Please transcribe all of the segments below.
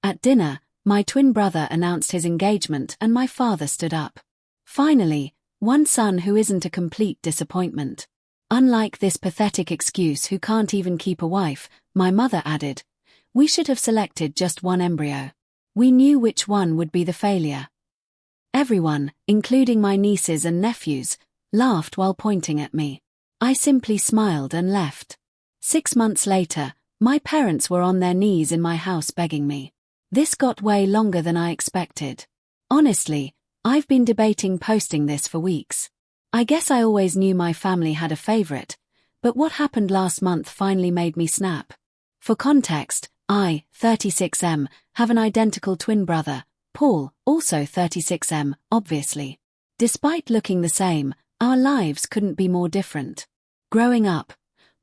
At dinner, my twin brother announced his engagement and my father stood up. Finally, one son who isn't a complete disappointment. Unlike this pathetic excuse who can't even keep a wife, my mother added, we should have selected just one embryo. We knew which one would be the failure. Everyone, including my nieces and nephews, laughed while pointing at me. I simply smiled and left. 6 months later, my parents were on their knees in my house begging me. This got way longer than I expected. Honestly, I've been debating posting this for weeks. I guess I always knew my family had a favorite, but what happened last month finally made me snap. For context, I, 36M, have an identical twin brother, Paul, also 36M, obviously. Despite looking the same, our lives couldn't be more different. Growing up,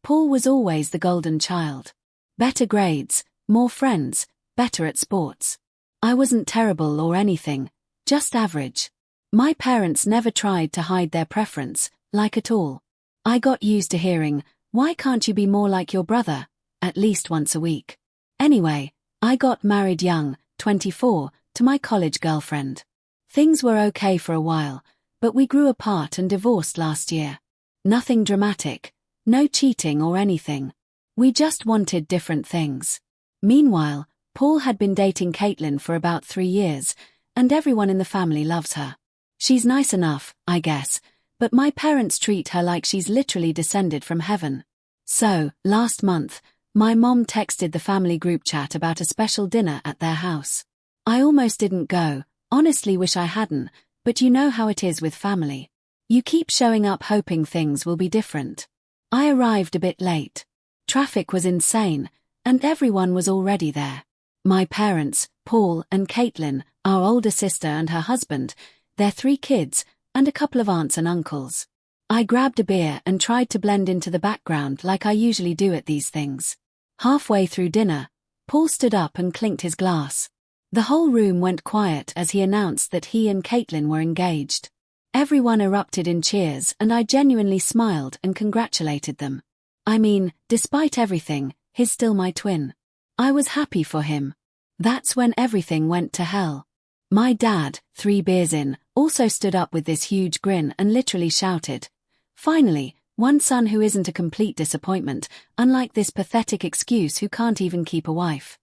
Paul was always the golden child. Better grades, more friends, better at sports. I wasn't terrible or anything, just average. My parents never tried to hide their preference, like at all. I got used to hearing, why can't you be more like your brother, at least once a week. Anyway, I got married young, 24, to my college girlfriend. Things were okay for a while, but we grew apart and divorced last year. Nothing dramatic, no cheating or anything. We just wanted different things. Meanwhile, Paul had been dating Caitlin for about 3 years, and everyone in the family loves her. She's nice enough, I guess, but my parents treat her like she's literally descended from heaven. So, last month, my mom texted the family group chat about a special dinner at their house. I almost didn't go, honestly wish I hadn't, but you know how it is with family. You keep showing up hoping things will be different. I arrived a bit late. Traffic was insane, and everyone was already there. My parents, Paul and Caitlin, our older sister and her husband, their 3 kids, and a couple of aunts and uncles. I grabbed a beer and tried to blend into the background like I usually do at these things. Halfway through dinner, Paul stood up and clinked his glass. The whole room went quiet as he announced that he and Caitlin were engaged. Everyone erupted in cheers and I genuinely smiled and congratulated them. I mean, despite everything, he's still my twin. I was happy for him. That's when everything went to hell. My dad, 3 beers in, also stood up with this huge grin and literally shouted, finally, one son who isn't a complete disappointment, unlike this pathetic excuse who can't even keep a wife.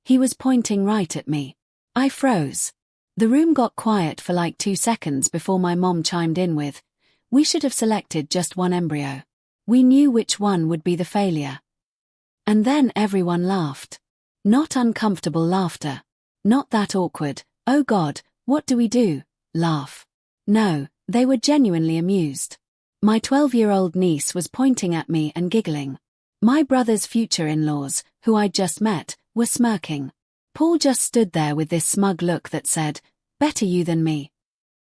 He was pointing right at me. I froze. The room got quiet for like 2 seconds before my mom chimed in with, we should have selected just one embryo. We knew which one would be the failure. And then everyone laughed. Not uncomfortable laughter. Not that awkward, oh God, what do we do? Laugh. No, they were genuinely amused. My 12-year-old niece was pointing at me and giggling. My brother's future in-laws, who I'd just met, were smirking. Paul just stood there with this smug look that said, better you than me.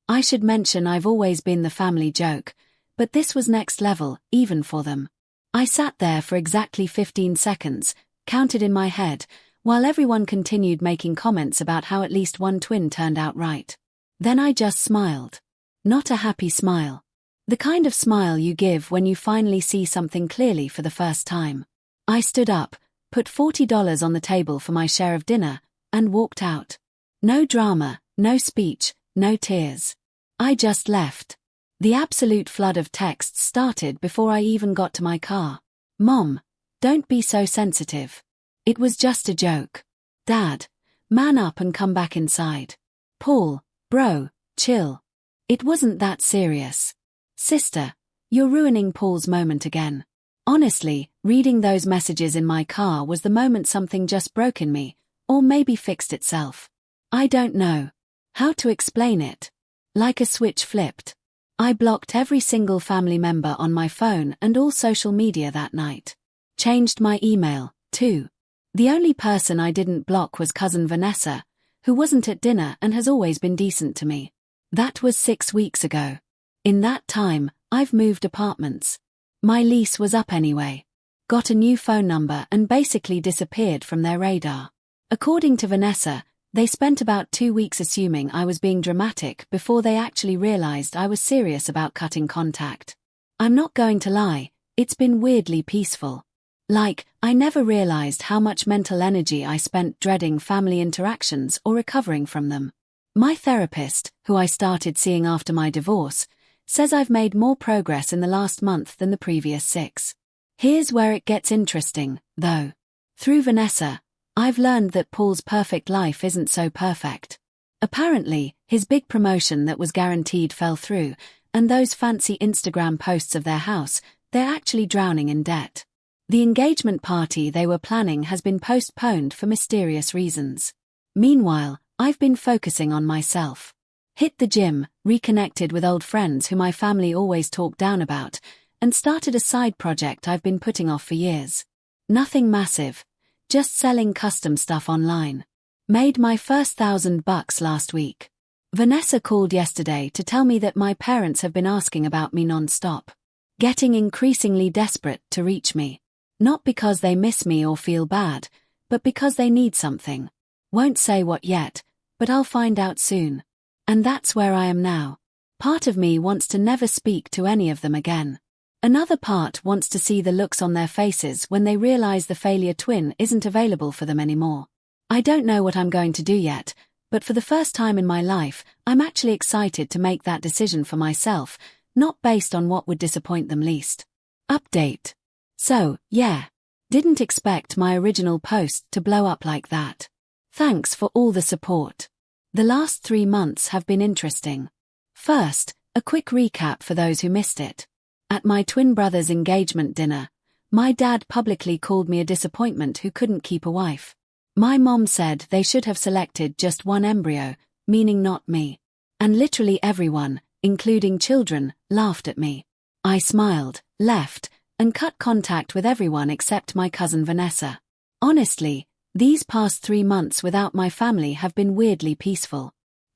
I should mention I've always been the family joke, but this was next level, even for them. I sat there for exactly 15 seconds, counted in my head, while everyone continued making comments about how at least one twin turned out right. Then I just smiled. Not a happy smile. The kind of smile you give when you finally see something clearly for the first time. I stood up, put $40 on the table for my share of dinner, and walked out. No drama, no speech, no tears. I just left. The absolute flood of texts started before I even got to my car. Mom, don't be so sensitive. It was just a joke. Dad, man up and come back inside. Paul, bro, chill. It wasn't that serious. Sister, you're ruining Paul's moment again. Honestly, reading those messages in my car was the moment something just broke in me, or maybe fixed itself. I don't know how to explain it. Like a switch flipped. I blocked every single family member on my phone and all social media that night. Changed my email, too. The only person I didn't block was cousin Vanessa, who wasn't at dinner and has always been decent to me. That was 6 weeks ago. In that time, I've moved apartments. My lease was up anyway. Got a new phone number and basically disappeared from their radar. According to Vanessa, they spent about 2 weeks assuming I was being dramatic before they actually realized I was serious about cutting contact. I'm not going to lie, it's been weirdly peaceful. I never realized how much mental energy I spent dreading family interactions or recovering from them. My therapist, who I started seeing after my divorce, says I've made more progress in the last month than the previous 6. Here's where it gets interesting, though. Through Vanessa, I've learned that Paul's perfect life isn't so perfect. Apparently, his big promotion that was guaranteed fell through, and those fancy Instagram posts of their house, they're actually drowning in debt. The engagement party they were planning has been postponed for mysterious reasons. Meanwhile, I've been focusing on myself. Hit the gym, reconnected with old friends who my family always talked down about, and started a side project I've been putting off for years. Nothing massive, just selling custom stuff online. Made my first $1,000 last week. Vanessa called yesterday to tell me that my parents have been asking about me non-stop. Getting increasingly desperate to reach me. Not because they miss me or feel bad, but because they need something. Won't say what yet, but I'll find out soon. And that's where I am now. Part of me wants to never speak to any of them again. Another part wants to see the looks on their faces when they realize the failure twin isn't available for them anymore. I don't know what I'm going to do yet, but for the first time in my life, I'm actually excited to make that decision for myself, not based on what would disappoint them least. Update. So, yeah. Didn't expect my original post to blow up like that. Thanks for all the support. The last 3 months have been interesting. First, a quick recap for those who missed it. At my twin brother's engagement dinner, my dad publicly called me a disappointment who couldn't keep a wife. My mom said they should have selected just one embryo, meaning not me. And literally everyone, including children, laughed at me. I smiled, left, and cut contact with everyone except my cousin Vanessa. Honestly, these past 3 months without my family have been weirdly peaceful.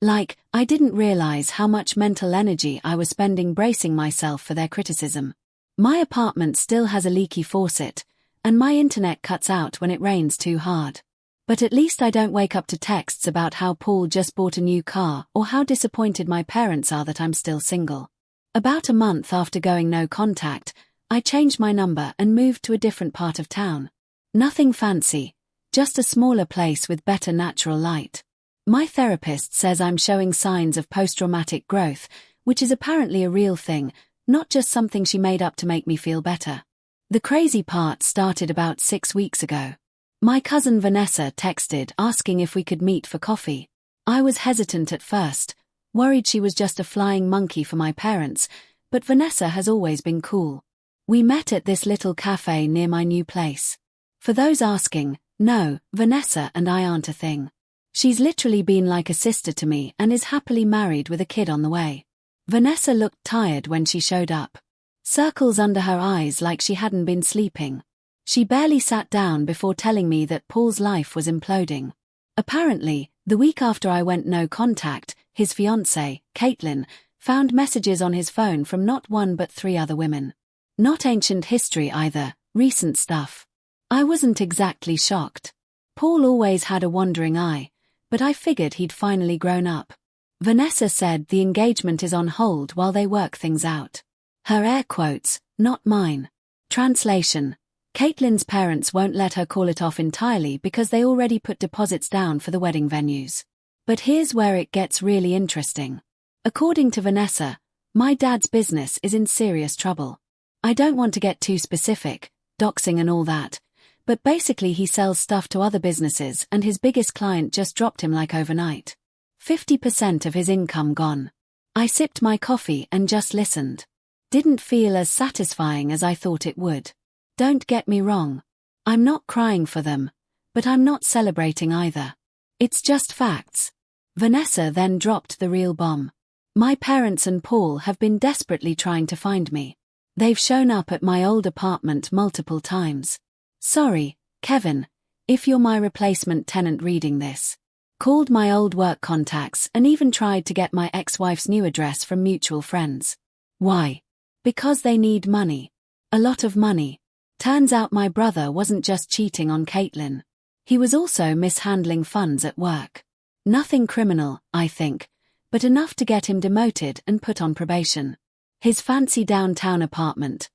I didn't realize how much mental energy I was spending bracing myself for their criticism. My apartment still has a leaky faucet, and my internet cuts out when it rains too hard. But at least I don't wake up to texts about how Paul just bought a new car or how disappointed my parents are that I'm still single. About a month after going no contact, I changed my number and moved to a different part of town. Nothing fancy, just a smaller place with better natural light. My therapist says I'm showing signs of post-traumatic growth, which is apparently a real thing, not just something she made up to make me feel better. The crazy part started about 6 weeks ago. My cousin Vanessa texted asking if we could meet for coffee. I was hesitant at first, worried she was just a flying monkey for my parents, but Vanessa has always been cool. We met at this little cafe near my new place. For those asking, no, Vanessa and I aren't a thing. She's literally been like a sister to me and is happily married with a kid on the way. Vanessa looked tired when she showed up. Circles under her eyes like she hadn't been sleeping. She barely sat down before telling me that Paul's life was imploding. Apparently, the week after I went no contact, his fiancée, Caitlin, found messages on his phone from not 1 but 3 other women. Not ancient history either, recent stuff. I wasn't exactly shocked. Paul always had a wandering eye, but I figured he'd finally grown up. Vanessa said the engagement is on hold while they work things out. Her air quotes, not mine. Translation. Caitlin's parents won't let her call it off entirely because they already put deposits down for the wedding venues. But here's where it gets really interesting. According to Vanessa, my dad's business is in serious trouble. I don't want to get too specific, doxing and all that, but basically he sells stuff to other businesses and his biggest client just dropped him like overnight. 50% of his income gone. I sipped my coffee and just listened. Didn't feel as satisfying as I thought it would. Don't get me wrong. I'm not crying for them, but I'm not celebrating either. It's just facts. Vanessa then dropped the real bomb. My parents and Paul have been desperately trying to find me. They've shown up at my old apartment multiple times. Sorry, Kevin, if you're my replacement tenant reading this. Called my old work contacts and even tried to get my ex-wife's new address from mutual friends. Why? Because they need money. A lot of money. Turns out my brother wasn't just cheating on Caitlin. He was also mishandling funds at work. Nothing criminal, I think, but enough to get him demoted and put on probation. His fancy downtown apartment.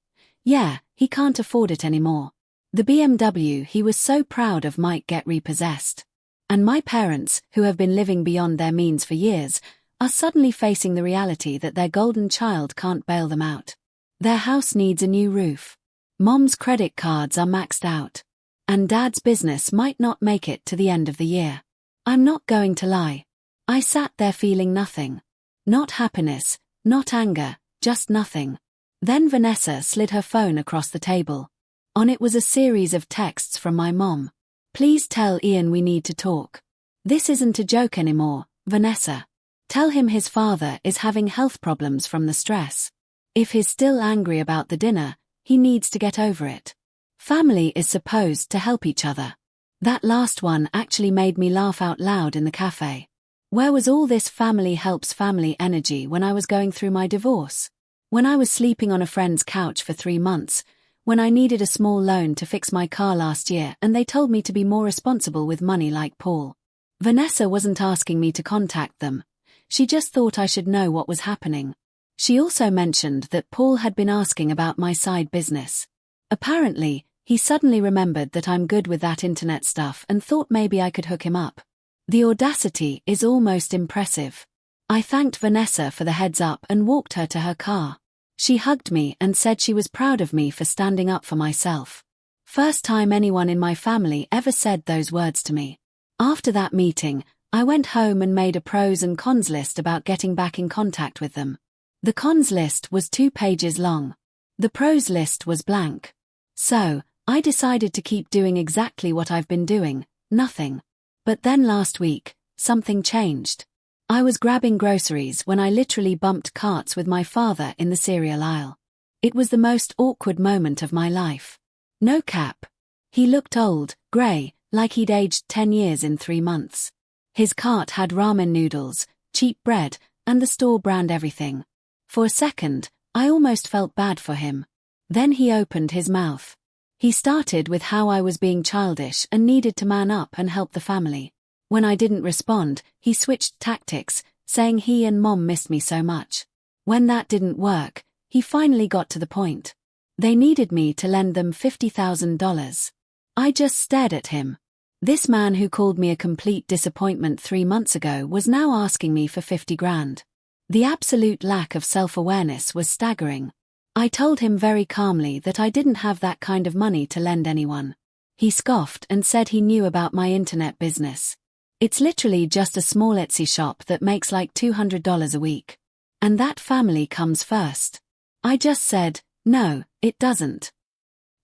Yeah, he can't afford it anymore. The BMW he was so proud of might get repossessed. And my parents, who have been living beyond their means for years, are suddenly facing the reality that their golden child can't bail them out. Their house needs a new roof. Mom's credit cards are maxed out. And Dad's business might not make it to the end of the year. I'm not going to lie. I sat there feeling nothing. Not happiness, not anger, just nothing. Then Vanessa slid her phone across the table. On it was a series of texts from my mom. Please tell Ian we need to talk. This isn't a joke anymore, Vanessa. Tell him his father is having health problems from the stress. If he's still angry about the dinner, he needs to get over it. Family is supposed to help each other. That last one actually made me laugh out loud in the cafe. Where was all this family helps family energy when I was going through my divorce? When I was sleeping on a friend's couch for 3 months, when I needed a small loan to fix my car last year and they told me to be more responsible with money like Paul. Vanessa wasn't asking me to contact them. She just thought I should know what was happening. She also mentioned that Paul had been asking about my side business. Apparently, he suddenly remembered that I'm good with that internet stuff and thought maybe I could hook him up. The audacity is almost impressive. I thanked Vanessa for the heads up and walked her to her car. She hugged me and said she was proud of me for standing up for myself. First time anyone in my family ever said those words to me. After that meeting, I went home and made a pros and cons list about getting back in contact with them. The cons list was 2 pages long. The pros list was blank. So, I decided to keep doing exactly what I've been doing, nothing. But then last week, something changed. I was grabbing groceries when I literally bumped carts with my father in the cereal aisle. It was the most awkward moment of my life. No cap. He looked old, grey, like he'd aged 10 years in 3 months. His cart had ramen noodles, cheap bread, and the store brand everything. For a second, I almost felt bad for him. Then he opened his mouth. He started with how I was being childish and needed to man up and help the family. When I didn't respond, he switched tactics, saying he and Mom missed me so much. When that didn't work, he finally got to the point. They needed me to lend them $50,000. I just stared at him. This man who called me a complete disappointment 3 months ago was now asking me for 50 grand. The absolute lack of self-awareness was staggering. I told him very calmly that I didn't have that kind of money to lend anyone. He scoffed and said he knew about my internet business. It's literally just a small Etsy shop that makes like $200 a week. And that family comes first. I just said, no, it doesn't.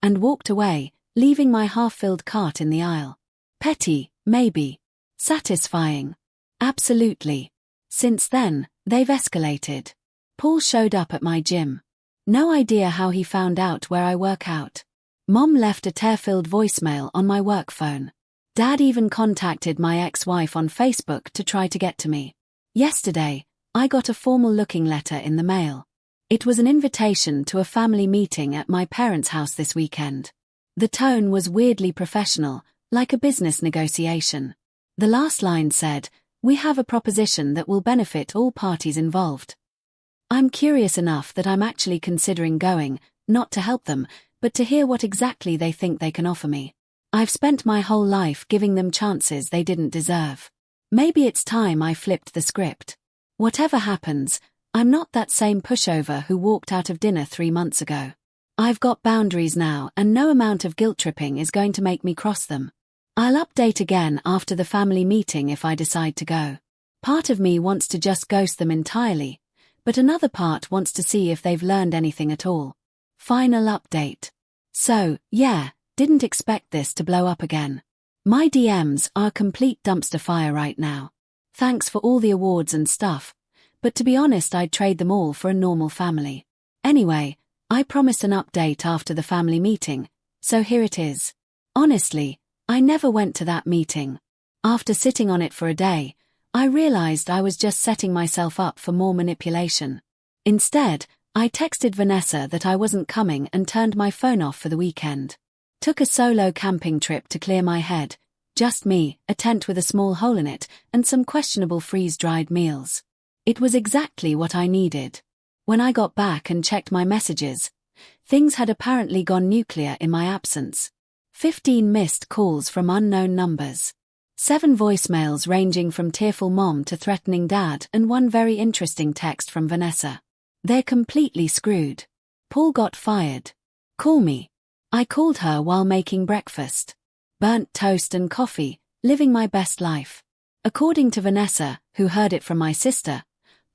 And walked away, leaving my half-filled cart in the aisle. Petty, maybe. Satisfying. Absolutely. Since then, they've escalated. Paul showed up at my gym. No idea how he found out where I work out. Mom left a tear-filled voicemail on my work phone. Dad even contacted my ex-wife on Facebook to try to get to me. Yesterday, I got a formal-looking letter in the mail. It was an invitation to a family meeting at my parents' house this weekend. The tone was weirdly professional, like a business negotiation. The last line said, "We have a proposition that will benefit all parties involved." I'm curious enough that I'm actually considering going, not to help them, but to hear what exactly they think they can offer me. I've spent my whole life giving them chances they didn't deserve. Maybe it's time I flipped the script. Whatever happens, I'm not that same pushover who walked out of dinner 3 months ago. I've got boundaries now and no amount of guilt-tripping is going to make me cross them. I'll update again after the family meeting if I decide to go. Part of me wants to just ghost them entirely, but another part wants to see if they've learned anything at all. Final update. So, yeah, didn't expect this to blow up again. My DMs are a complete dumpster fire right now. Thanks for all the awards and stuff, but to be honest I'd trade them all for a normal family. Anyway, I promised an update after the family meeting, so here it is. Honestly, I never went to that meeting. After sitting on it for a day, I realized I was just setting myself up for more manipulation. Instead, I texted Vanessa that I wasn't coming and turned my phone off for the weekend. Took a solo camping trip to clear my head. Just me, a tent with a small hole in it, and some questionable freeze-dried meals. It was exactly what I needed. When I got back and checked my messages, things had apparently gone nuclear in my absence. 15 missed calls from unknown numbers. 7 voicemails ranging from tearful mom to threatening dad, and 1 very interesting text from Vanessa. They're completely screwed. Paul got fired. Call me. I called her while making breakfast. Burnt toast and coffee, living my best life. According to Vanessa, who heard it from my sister,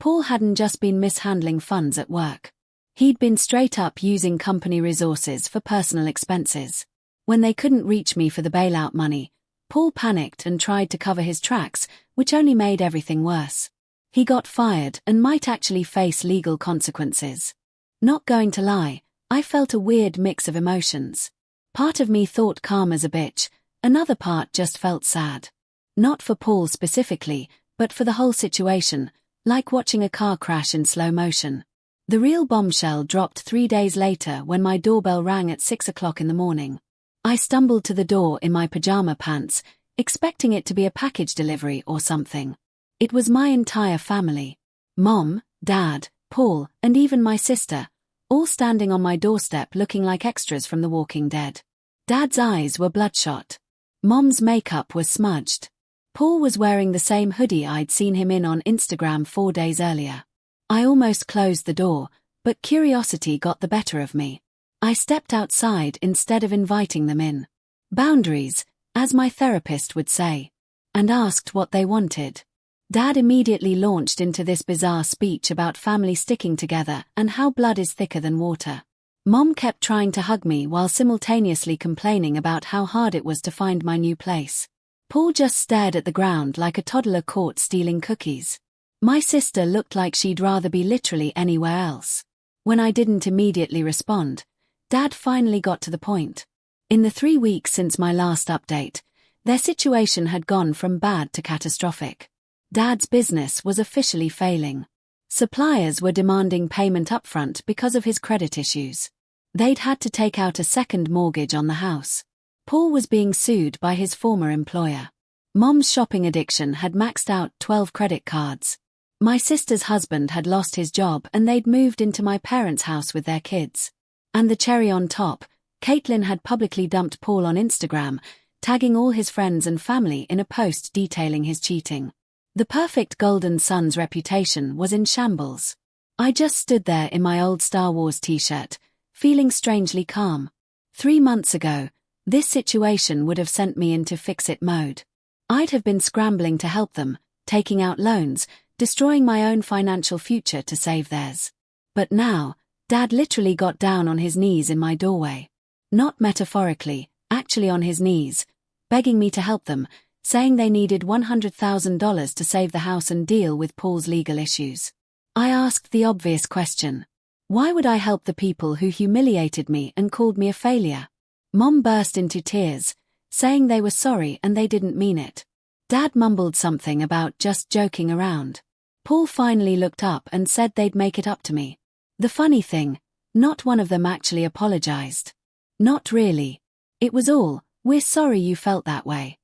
Paul hadn't just been mishandling funds at work. He'd been straight up using company resources for personal expenses. When they couldn't reach me for the bailout money, Paul panicked and tried to cover his tracks, which only made everything worse. He got fired and might actually face legal consequences. Not going to lie, I felt a weird mix of emotions. Part of me thought karma's a bitch, another part just felt sad. Not for Paul specifically, but for the whole situation, like watching a car crash in slow motion. The real bombshell dropped 3 days later when my doorbell rang at 6 o'clock in the morning. I stumbled to the door in my pajama pants, expecting it to be a package delivery or something. It was my entire family. Mom, Dad, Paul, and even my sister, all standing on my doorstep looking like extras from The Walking Dead. Dad's eyes were bloodshot. Mom's makeup was smudged. Paul was wearing the same hoodie I'd seen him in on Instagram 4 days earlier. I almost closed the door, but curiosity got the better of me. I stepped outside instead of inviting them in. Boundaries, as my therapist would say. And asked what they wanted. Dad immediately launched into this bizarre speech about family sticking together and how blood is thicker than water. Mom kept trying to hug me while simultaneously complaining about how hard it was to find my new place. Paul just stared at the ground like a toddler caught stealing cookies. My sister looked like she'd rather be literally anywhere else. When I didn't immediately respond, Dad finally got to the point. In the 3 weeks since my last update, their situation had gone from bad to catastrophic. Dad's business was officially failing. Suppliers were demanding payment upfront because of his credit issues. They'd had to take out a second mortgage on the house. Paul was being sued by his former employer. Mom's shopping addiction had maxed out 12 credit cards. My sister's husband had lost his job and they'd moved into my parents' house with their kids. And the cherry on top, Caitlin had publicly dumped Paul on Instagram, tagging all his friends and family in a post detailing his cheating. The perfect golden son's reputation was in shambles. I just stood there in my old Star Wars t-shirt, feeling strangely calm. 3 months ago, this situation would have sent me into fix-it mode. I'd have been scrambling to help them, taking out loans, destroying my own financial future to save theirs. But now, Dad literally got down on his knees in my doorway. Not metaphorically, actually on his knees, begging me to help them, saying they needed $100,000 to save the house and deal with Paul's legal issues. I asked the obvious question. Why would I help the people who humiliated me and called me a failure? Mom burst into tears, saying they were sorry and they didn't mean it. Dad mumbled something about just joking around. Paul finally looked up and said they'd make it up to me. The funny thing, not one of them actually apologized. Not really. It was all, "We're sorry you felt that way."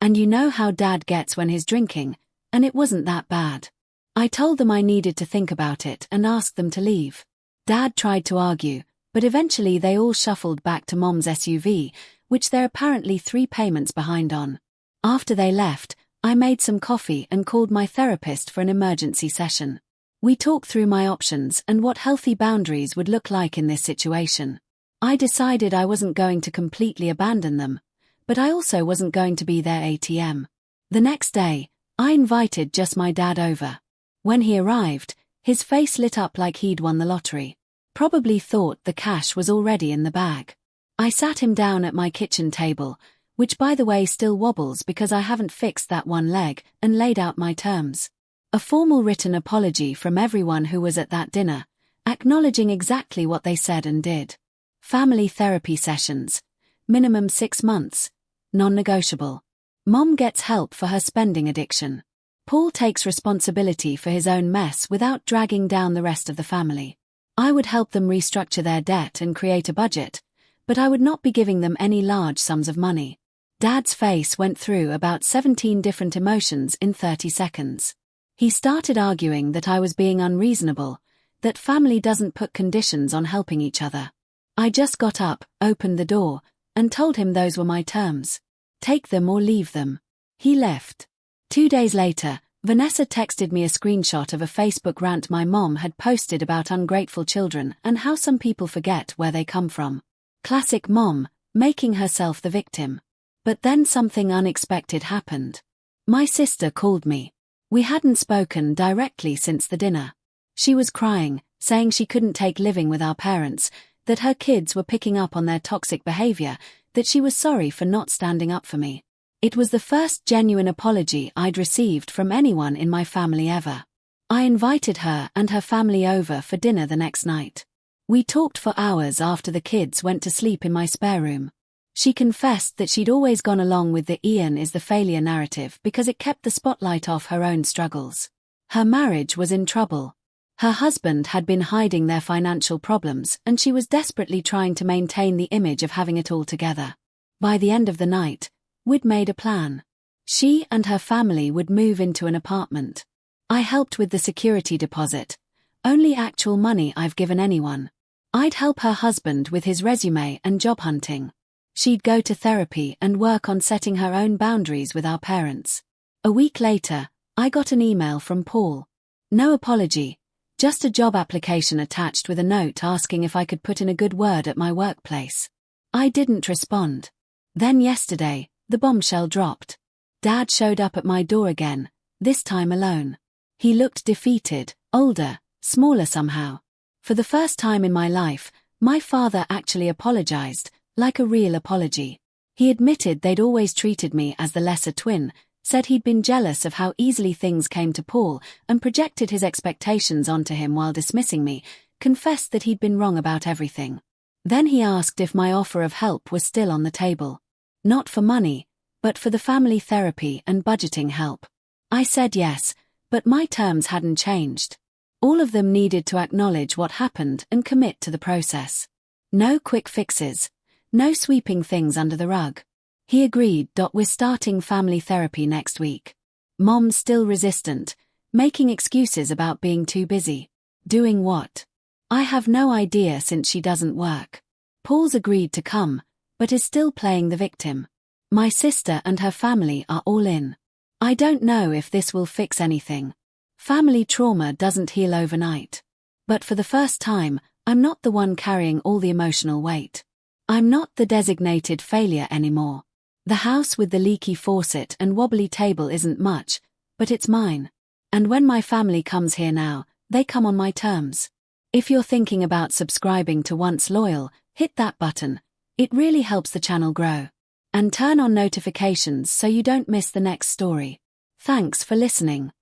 And you know how Dad gets when he's drinking, and it wasn't that bad. I told them I needed to think about it and asked them to leave. Dad tried to argue, but eventually they all shuffled back to Mom's SUV, which they're apparently 3 payments behind on. After they left, I made some coffee and called my therapist for an emergency session. We talked through my options and what healthy boundaries would look like in this situation. I decided I wasn't going to completely abandon them, but I also wasn't going to be their ATM. The next day, I invited just my dad over. When he arrived, his face lit up like he'd won the lottery. Probably thought the cash was already in the bag. I sat him down at my kitchen table, which by the way still wobbles because I haven't fixed that one leg, and laid out my terms. A formal written apology from everyone who was at that dinner, acknowledging exactly what they said and did. Family therapy sessions. Minimum 6 months. Non-negotiable. Mom gets help for her spending addiction. Paul takes responsibility for his own mess without dragging down the rest of the family. I would help them restructure their debt and create a budget, but I would not be giving them any large sums of money. Dad's face went through about 17 different emotions in 30 seconds. He started arguing that I was being unreasonable, that family doesn't put conditions on helping each other. I just got up, opened the door, and told him those were my terms. Take them or leave them. He left. 2 days later, Vanessa texted me a screenshot of a Facebook rant my mom had posted about ungrateful children and how some people forget where they come from. Classic mom, making herself the victim. But then something unexpected happened. My sister called me. We hadn't spoken directly since the dinner. She was crying, saying she couldn't take living with our parents, that her kids were picking up on their toxic behavior, that she was sorry for not standing up for me. It was the first genuine apology I'd received from anyone in my family ever. I invited her and her family over for dinner the next night. We talked for hours after the kids went to sleep in my spare room. She confessed that she'd always gone along with the Ian is the failure narrative because it kept the spotlight off her own struggles. Her marriage was in trouble. Her husband had been hiding their financial problems and she was desperately trying to maintain the image of having it all together. By the end of the night, we'd made a plan. She and her family would move into an apartment. I helped with the security deposit. Only actual money I've given anyone. I'd help her husband with his resume and job hunting. She'd go to therapy and work on setting her own boundaries with our parents. A week later, I got an email from Paul. No apology, just a job application attached with a note asking if I could put in a good word at my workplace. I didn't respond. Then yesterday, the bombshell dropped. Dad showed up at my door again, this time alone. He looked defeated, older, smaller somehow. For the first time in my life, my father actually apologized, like a real apology. He admitted they'd always treated me as the lesser twin, said he'd been jealous of how easily things came to Paul and projected his expectations onto him while dismissing me, confessed that he'd been wrong about everything. Then he asked if my offer of help was still on the table. Not for money, but for the family therapy and budgeting help. I said yes, but my terms hadn't changed. All of them needed to acknowledge what happened and commit to the process. No quick fixes. No sweeping things under the rug. He agreed. We're starting family therapy next week. Mom's still resistant, making excuses about being too busy. Doing what? I have no idea since she doesn't work. Paul's agreed to come, but is still playing the victim. My sister and her family are all in. I don't know if this will fix anything. Family trauma doesn't heal overnight. But for the first time, I'm not the one carrying all the emotional weight. I'm not the designated failure anymore. The house with the leaky faucet and wobbly table isn't much, but it's mine. And when my family comes here now, they come on my terms. If you're thinking about subscribing to Once Loyal, hit that button. It really helps the channel grow. And turn on notifications so you don't miss the next story. Thanks for listening.